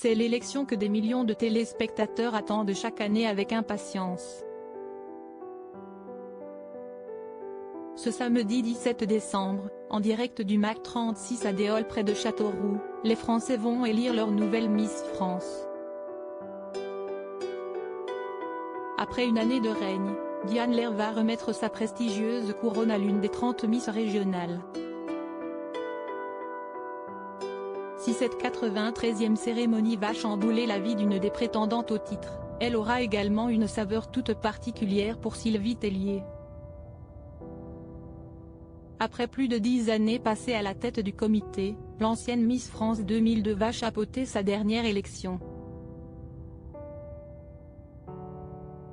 C'est l'élection que des millions de téléspectateurs attendent chaque année avec impatience. Ce samedi 17 décembre, en direct du MAC 36 à Déol près de Châteauroux, les Français vont élire leur nouvelle Miss France. Après une année de règne, Diane Lair va remettre sa prestigieuse couronne à l'une des 30 Miss régionales. Si cette 93e cérémonie va chambouler la vie d'une des prétendantes au titre, elle aura également une saveur toute particulière pour Sylvie Tellier. Après plus de 10 années passées à la tête du comité, l'ancienne Miss France 2002 va chapeauter sa dernière élection.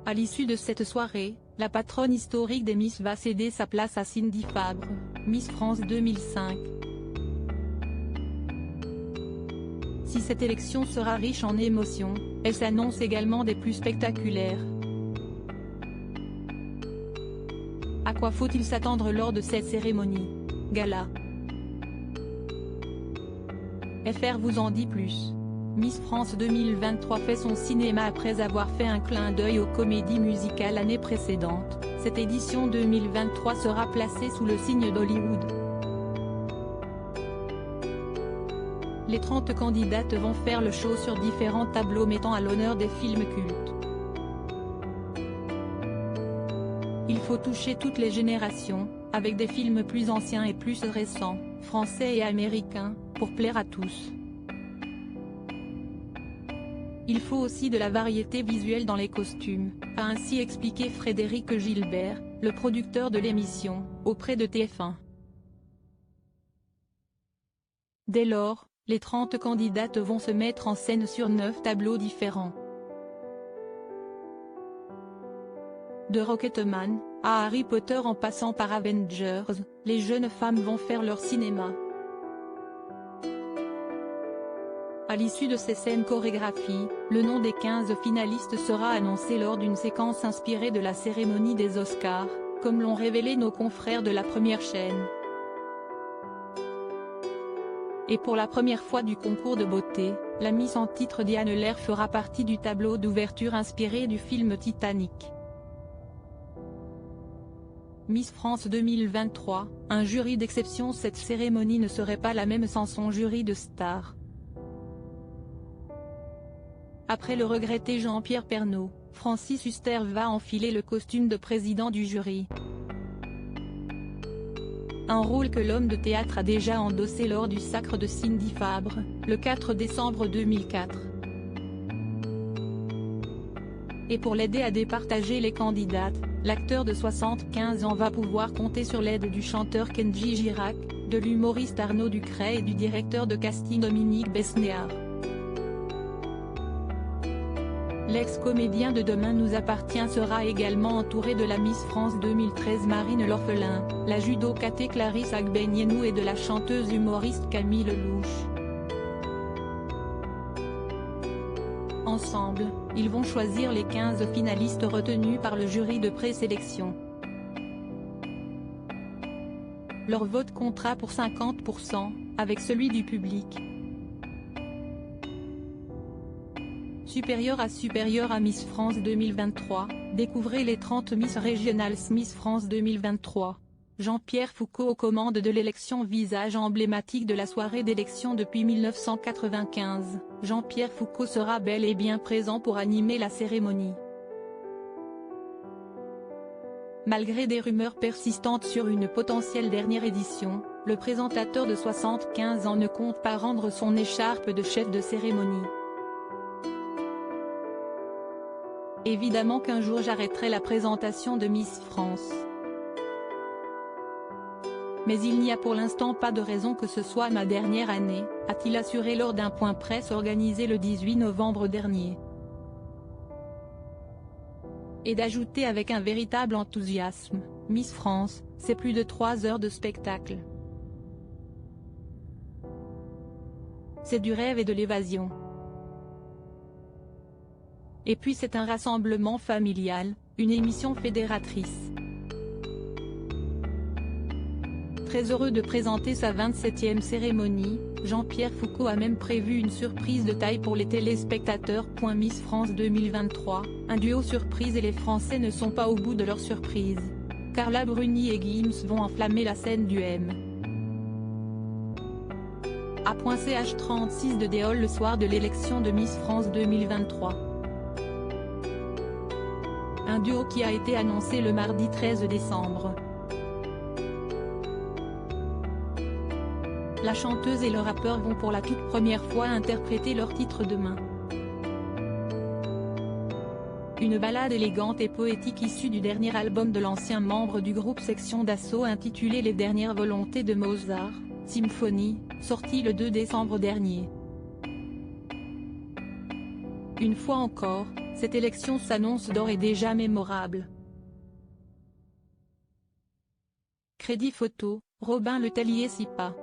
À l'issue de cette soirée, la patronne historique des Miss va céder sa place à Cindy Fabre, Miss France 2005. Si cette élection sera riche en émotions, elle s'annonce également des plus spectaculaires. À quoi faut-il s'attendre lors de cette cérémonie? Gala. FR vous en dit plus. Miss France 2023 fait son cinéma après avoir fait un clin d'œil aux comédies musicales l'année précédente. Cette édition 2023 sera placée sous le signe d'Hollywood. Les 30 candidates vont faire le show sur différents tableaux mettant à l'honneur des films cultes. Il faut toucher toutes les générations, avec des films plus anciens et plus récents, français et américains, pour plaire à tous. Il faut aussi de la variété visuelle dans les costumes, a ainsi expliqué Frédéric Gilbert, le producteur de l'émission, auprès de TF1. Dès lors, les 30 candidates vont se mettre en scène sur 9 tableaux différents. De Rocketman, à Harry Potter en passant par Avengers, les jeunes femmes vont faire leur cinéma. À l'issue de ces scènes chorégraphies, le nom des 15 finalistes sera annoncé lors d'une séquence inspirée de la cérémonie des Oscars, comme l'ont révélé nos confrères de la première chaîne. Et pour la première fois du concours de beauté, la Miss en titre Diane Lair fera partie du tableau d'ouverture inspiré du film Titanic. Miss France 2023, un jury d'exception. Cette cérémonie ne serait pas la même sans son jury de stars. Après le regretté Jean-Pierre Pernaut, Francis Huster va enfiler le costume de président du jury. Un rôle que l'homme de théâtre a déjà endossé lors du sacre de Cindy Fabre, le 4 décembre 2004. Et pour l'aider à départager les candidates, l'acteur de 75 ans va pouvoir compter sur l'aide du chanteur Kenji Girac, de l'humoriste Arnaud Ducret et du directeur de casting Dominique Besnéard. L'ex-comédien de Demain nous appartient sera également entouré de la Miss France 2013 Marine L'Orphelin, la judo-kate Clarisse Agbenienou et de la chanteuse humoriste Camille Lelouch. Ensemble, ils vont choisir les 15 finalistes retenus par le jury de présélection. Leur vote comptera pour 50%, avec celui du public. Supérieur à Miss France 2023, découvrez les 30 Miss Régionales Miss France 2023. Jean-Pierre Foucault aux commandes de l'élection. Visage emblématique de la soirée d'élection depuis 1995, Jean-Pierre Foucault sera bel et bien présent pour animer la cérémonie. Malgré des rumeurs persistantes sur une potentielle dernière édition, le présentateur de 75 ans ne compte pas rendre son écharpe de chef de cérémonie. Évidemment qu'un jour j'arrêterai la présentation de Miss France. Mais il n'y a pour l'instant pas de raison que ce soit ma dernière année, a-t-il assuré lors d'un point presse organisé le 18 novembre dernier. Et d'ajouter avec un véritable enthousiasme, Miss France, c'est plus de 3 heures de spectacle. C'est du rêve et de l'évasion. Et puis c'est un rassemblement familial, une émission fédératrice. Très heureux de présenter sa 27e cérémonie, Jean-Pierre Foucault a même prévu une surprise de taille pour les téléspectateurs. Miss France 2023, un duo surprise et les Français ne sont pas au bout de leur surprise. Carla Bruni et Gims vont enflammer la scène du M. A.ch 36 de Déol le soir de l'élection de Miss France 2023. Un duo qui a été annoncé le mardi 13 décembre. La chanteuse et le rappeur vont pour la toute première fois interpréter leur titre demain. Une ballade élégante et poétique issue du dernier album de l'ancien membre du groupe Section d'Assaut intitulé Les Dernières Volontés de Mozart, Symphonie, sorti le 2 décembre dernier. Une fois encore, cette élection s'annonce d'ores et déjà mémorable. Crédit photo, Robin Le Tellier Sipa.